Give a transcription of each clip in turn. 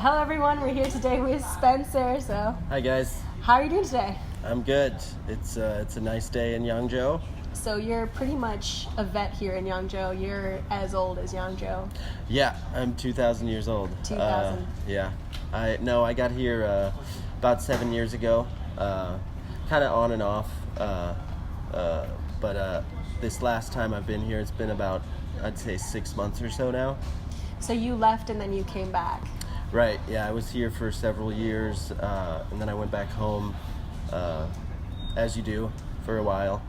Hello everyone, we're here today with Spenser. So, Hi guys, how are you doing today? I'm good. It's a nice day in Yangzhou. So you're pretty much a vet here in Yangzhou. You're as old as Yangzhou. Yeah, I'm 2,000 years old. 2,000. Yeah, I got here about 7 years ago, kind of on and off. But this last time I've been here, it's been about, I'd say, 6 months or so now. So you left and then you came back. Right, yeah, I was here for several years, and then I went back home, as you do, for a while.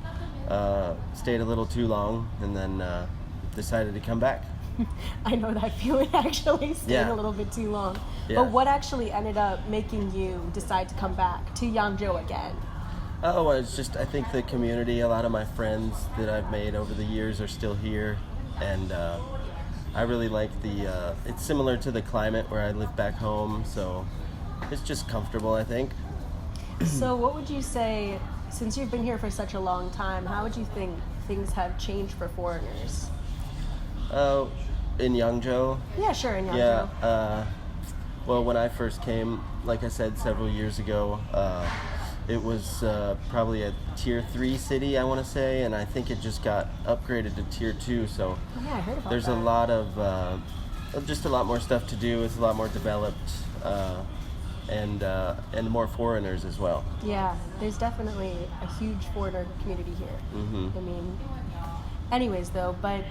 Stayed a little too long, and then decided to come back. I know that feeling, actually, staying Yeah. a little bit too long. Yeah. But what actually ended up making you decide to come back to Yangzhou again? Oh, it's just, I think the community, a lot of my friends that I've made over the years are still here, and I really like it's similar to the climate where I live back home, so it's just comfortable, I think. So what would you say, since you've been here for such a long time, how would you think things have changed for foreigners? In Yangzhou? Yeah, sure, in Yangzhou. Yeah, well, when I first came, like I said, several years ago, it was probably a tier 3 city, I want to say, and I think it just got upgraded to tier 2, so Yeah, I heard about there's that. a lot of, just a lot more stuff to do. It's a lot more developed, and more foreigners as well. Yeah, there's definitely a huge foreigner community here. Mm-hmm. I mean, anyways though, but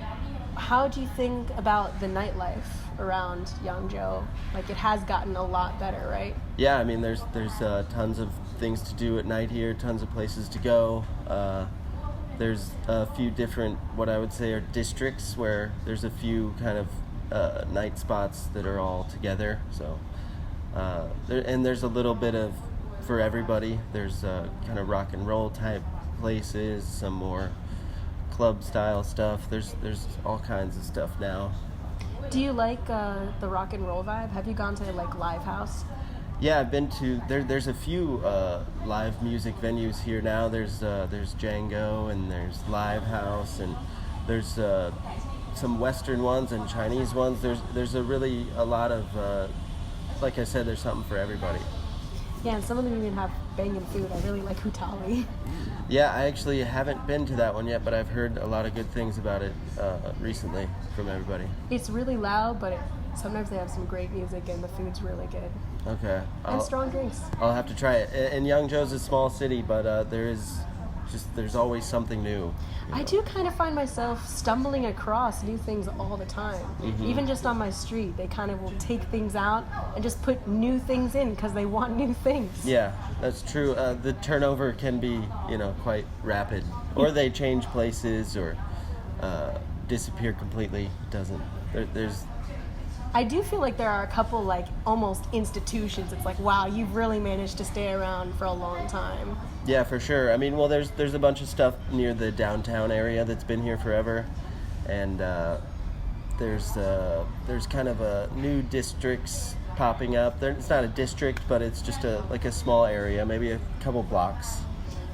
how do you think about the nightlife around Yangzhou? Like, it has gotten a lot better, right? Yeah, I mean, there's tons of things to do at night here, tons of places to go. There's a few different, what I would say are districts, where there's a few kind of night spots that are all together. So, there's a little bit of, for everybody. There's kind of rock and roll type places, some more club style stuff. There's all kinds of stuff now. Do you like the rock and roll vibe? Have you gone to like Live House? Yeah, I've been to there's a few live music venues here now. There's Django, and there's Live House, and there's some Western ones and Chinese ones. There's a lot of like I said, there's something for everybody. Yeah, and some of them even have banging food. I really like Hutali. Yeah, I actually haven't been to that one yet, but I've heard a lot of good things about it recently from everybody. It's really loud, but sometimes they have some great music and the food's really good. Okay. And strong drinks. I'll have to try it. And Yangzhou's a small city, but there's always something new. I do kind of find myself stumbling across new things all the time. Mm-hmm. Even just on my street, they kind of will take things out and just put new things in because they want new things. Yeah, that's true. The turnover can be, quite rapid. Or they change places or disappear completely. It doesn't. There's. I do feel like there are a couple, like, almost institutions. It's like, wow, you've really managed to stay around for a long time. Yeah, for sure. I mean, well, there's a bunch of stuff near the downtown area that's been here forever, and there's kind of a new districts popping up. It's not a district, but it's just like a small area, maybe a couple blocks.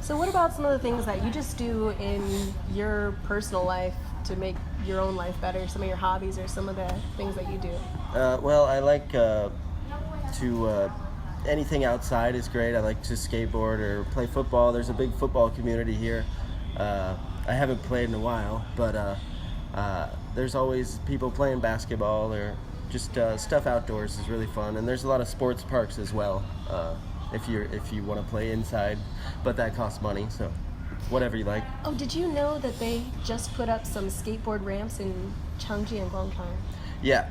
So what about some of the things that you just do in your personal life to make your own life better? Some of your hobbies or some of the things that you do? Well, I like to anything outside is great. I like to skateboard or play football. There's a big football community here. I haven't played in a while, but there's always people playing basketball or just stuff outdoors is really fun. And there's a lot of sports parks as well, if you want to play inside, but that costs money, so whatever you like. Oh, did you know that they just put up some skateboard ramps in Changji and Guangchang? Yeah,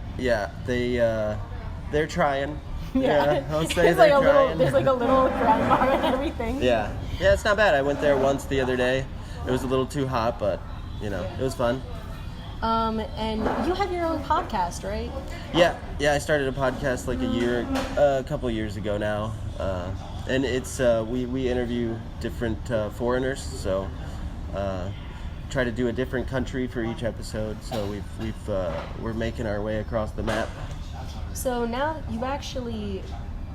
they're trying. Yeah, I'll say there's they're like trying. there's like a little grandma and everything. Yeah, it's not bad. I went there once the other day. It was a little too hot, but it was fun. And you have your own podcast, right? Yeah, I started a podcast like a couple years ago now, and it's we interview different foreigners, so try to do a different country for each episode. So we're making our way across the map. So now you've actually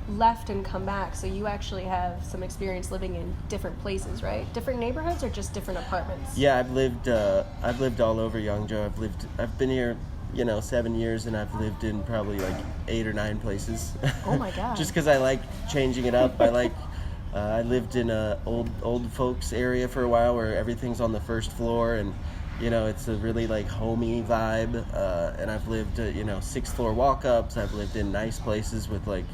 left and come back, so you actually have some experience living in different places, right? Different neighborhoods or just different apartments? Yeah, I've lived all over Yangzhou. I've been here 7 years, and I've lived in probably like 8 or 9 places. Oh my God. Just because I like changing it up. I lived in a old folks area for a while where everything's on the first floor, and it's a really like homey vibe. And I've lived 6th floor walk-ups. I've lived in nice places with like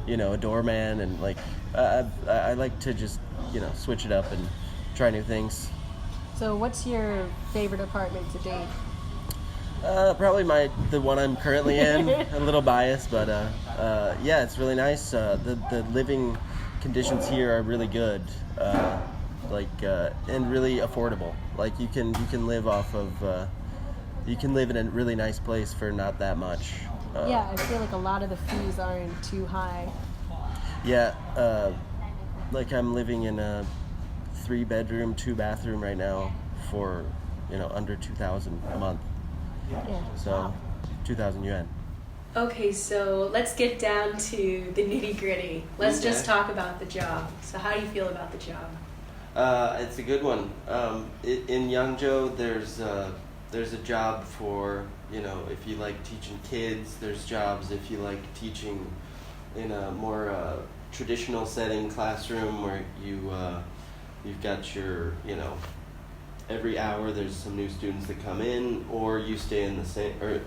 a doorman, and like I like to just switch it up and try new things. So what's your favorite apartment to date? Probably the one I'm currently in. A little biased, but yeah, it's really nice. The living conditions here are really good, and really affordable. Like you can live you can live in a really nice place for not that much. Yeah, I feel like a lot of the fees aren't too high. Yeah, like I'm living in a 3-bedroom, 2-bathroom right now for under 2,000 a month. Yeah. So, wow. 2,000 yuan. Okay, so let's get down to the nitty-gritty. Let's Okay. just talk about the job. So how do you feel about the job? It's a good one. In Yangzhou, there's a job for if you like teaching kids. There's jobs if you like teaching in a more traditional setting, classroom, where you've got your every hour there's some new students that come in, or you stay in the same, or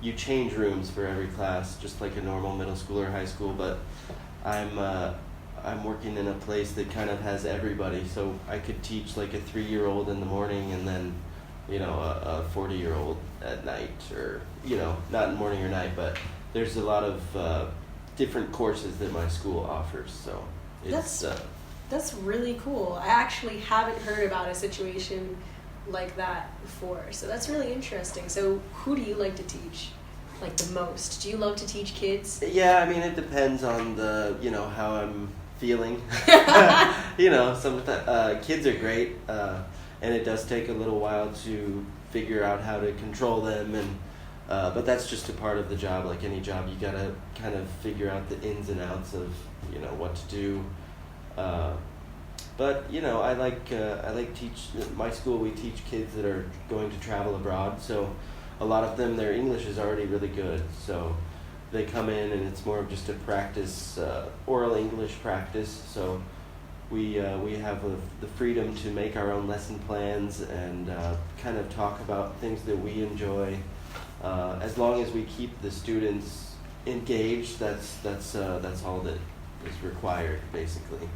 you change rooms for every class, just like a normal middle school or high school. But I'm working in a place that kind of has everybody, so I could teach like a 3-year-old in the morning, and then a 40-year-old at night, or not in morning or night, but there's a lot of different courses that my school offers. So it's That's really cool. I actually haven't heard about a situation like that before, so that's really interesting. So who do you like to teach like the most? Do you love to teach kids? Yeah, I mean, it depends on the how I'm feeling. Sometimes kids are great, and it does take a little while to figure out how to control them, and but that's just a part of the job. Like any job, you gotta kind of figure out the ins and outs of what to do. But I like teach. My school, we teach kids that are going to travel abroad. So a lot of them, their English is already really good. So they come in, and it's more of just a practice, oral English practice. So we have the freedom to make our own lesson plans and kind of talk about things that we enjoy. As long as we keep the students engaged, that's all that is required, basically.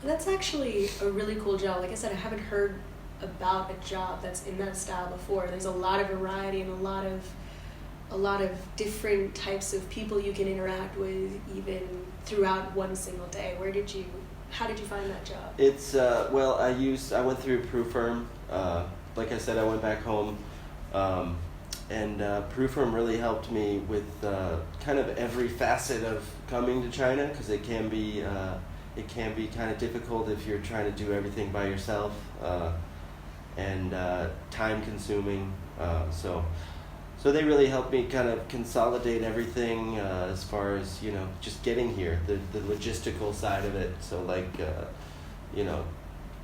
That's actually a really cool job. Like I said, I haven't heard about a job that's in that style before. There's a lot of variety and a lot of different types of people you can interact with, even throughout one single day. How did you find that job? It's I went through ProoFirm. Like I said, I went back home, and ProoFirm really helped me with kind of every facet of coming to China, because it can be kind of difficult if you're trying to do everything by yourself, and time consuming. So they really helped me kind of consolidate everything as far as just getting here, the logistical side of it. So like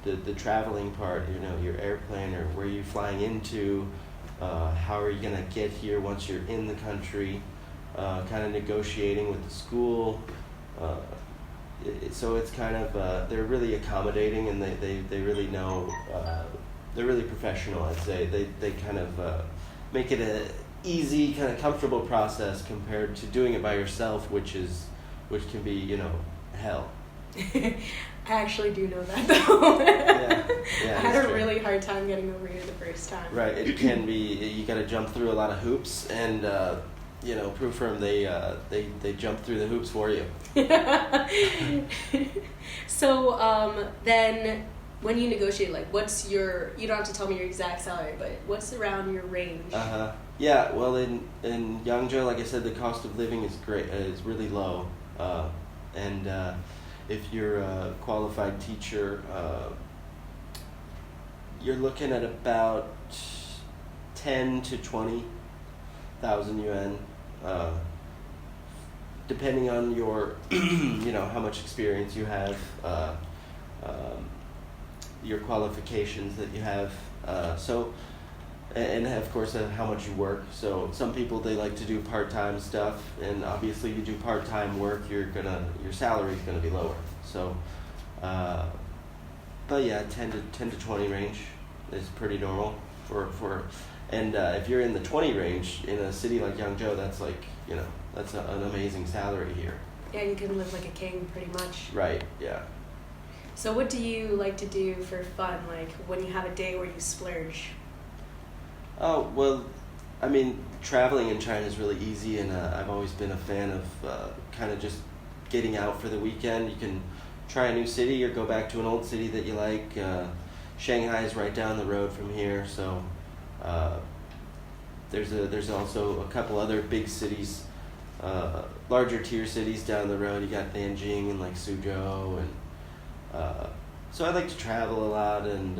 the traveling part, your airplane, or where you're flying into, how are you gonna get here once you're in the country, kind of negotiating with the school. So it's kind of they're really accommodating, and they really know, they're really professional, I'd say. They kind of make it a easy, kind of comfortable process compared to doing it by yourself, which can be hell. I actually do know that, though. Yeah, I had a really hard time getting over here the first time. Right, it can be. You got to jump through a lot of hoops, and ProoFirm, they jump through the hoops for you. So then, when you negotiate, like, what's you don't have to tell me your exact salary, but what's around your range? Yeah, well, in Yangzhou, like I said, the cost of living is great. It's really low, and if you're a qualified teacher, you're looking at about 10 to 20,000 yuan, depending on your, how much experience you have, your qualifications that you have. So and of course how much you work. So some people, they like to do part-time stuff, and obviously you do part-time work, your salary is gonna be lower. So, but yeah, 10 to 20 range is pretty normal for and if you're in the 20 range in a city like Yangzhou, that's like, that's an amazing salary here. Yeah, you can live like a king pretty much. Right. Yeah. So what do you like to do for fun, like when you have a day where you splurge? Oh, well, I mean, traveling in China is really easy, and I've always been a fan of kind of just getting out for the weekend. You can try a new city or go back to an old city that you like. Shanghai is right down the road from here, so there's also a couple other big cities, larger tier cities down the road. You got Nanjing and like Suzhou, and so I like to travel a lot, and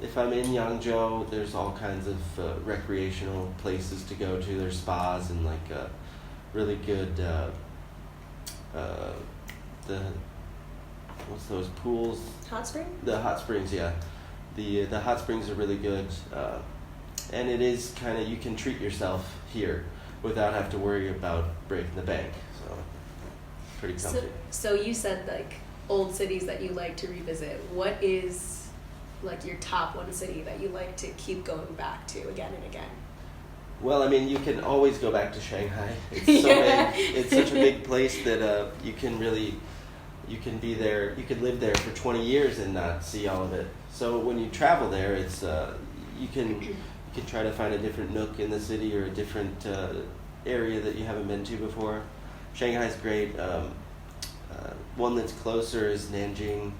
if I'm in Yangzhou, there's all kinds of recreational places to go to. There's spas and like really good what's those pools? Hot spring? The hot springs, yeah. The hot springs are really good, and it is kind of, you can treat yourself here without have to worry about breaking the bank. So pretty comfy. So you said like old cities that you like to revisit. What is like your top one city that you like to keep going back to again and again? Well, I mean, you can always go back to Shanghai. It's so big. It's such a big place that you can be there. You could live there for 20 years and not see all of it. So when you travel there, it's you can try to find a different nook in the city or a different area that you haven't been to before. Shanghai's great. One that's closer is Nanjing.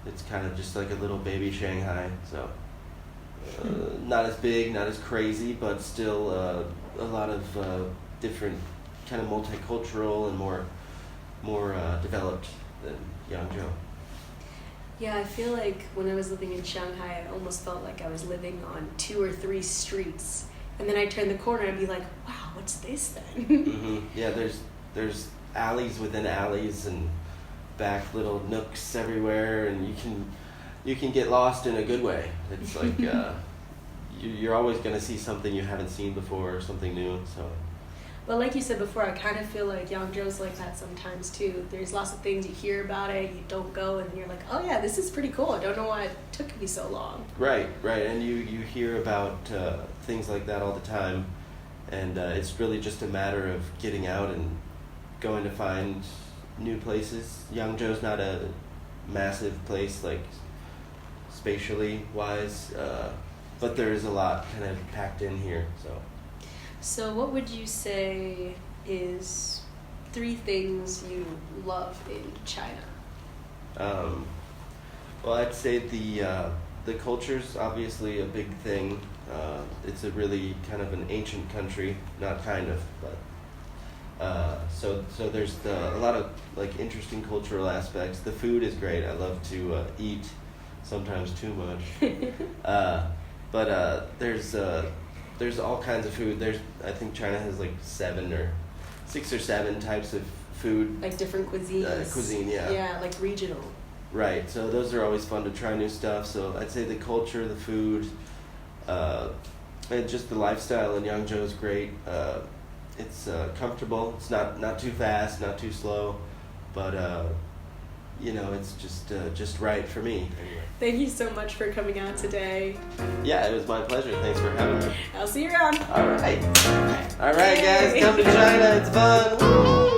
It's kind of just like a little baby Shanghai. So not as big, not as crazy, but still a lot of different, kind of multicultural and more developed than Yangzhou. Yeah, I feel like when I was living in Shanghai, I almost felt like I was living on 2 or 3 streets. And then I'd turn the corner and I'd be like, wow, what's this then? Mm-hmm. Yeah, there's alleys within alleys and back little nooks everywhere, and you can get lost in a good way. It's like you're always going to see something you haven't seen before or something new. So. But like you said before, I kind of feel like Yangzhou's like that sometimes too. There's lots of things you hear about it, you don't go, and you're like, oh yeah, this is pretty cool. I don't know why it took me so long. Right, and you hear about things like that all the time, and it's really just a matter of getting out and going to find new places. Yangzhou's not a massive place, like spatially wise, but there is a lot kind of packed in here, so. So what would you say is 3 things you love in China? Well, I'd say the culture's obviously a big thing. It's a really kind of an ancient country, not kind of, but so there's a lot of like interesting cultural aspects. The food is great. I love to eat, sometimes too much. But there's all kinds of food. I think China has like 6 or 7 types of food. Like different cuisines. Cuisine, yeah. Yeah, like regional. Right. So those are always fun to try new stuff. So I'd say the culture, the food, and just the lifestyle in Yangzhou is great. It's comfortable. It's not too fast, not too slow, but it's just right for me. Anyway. Thank you so much for coming out today. Yeah, it was my pleasure. Thanks for having me. I'll see you around. All right, guys, come to China. It's fun. Woo!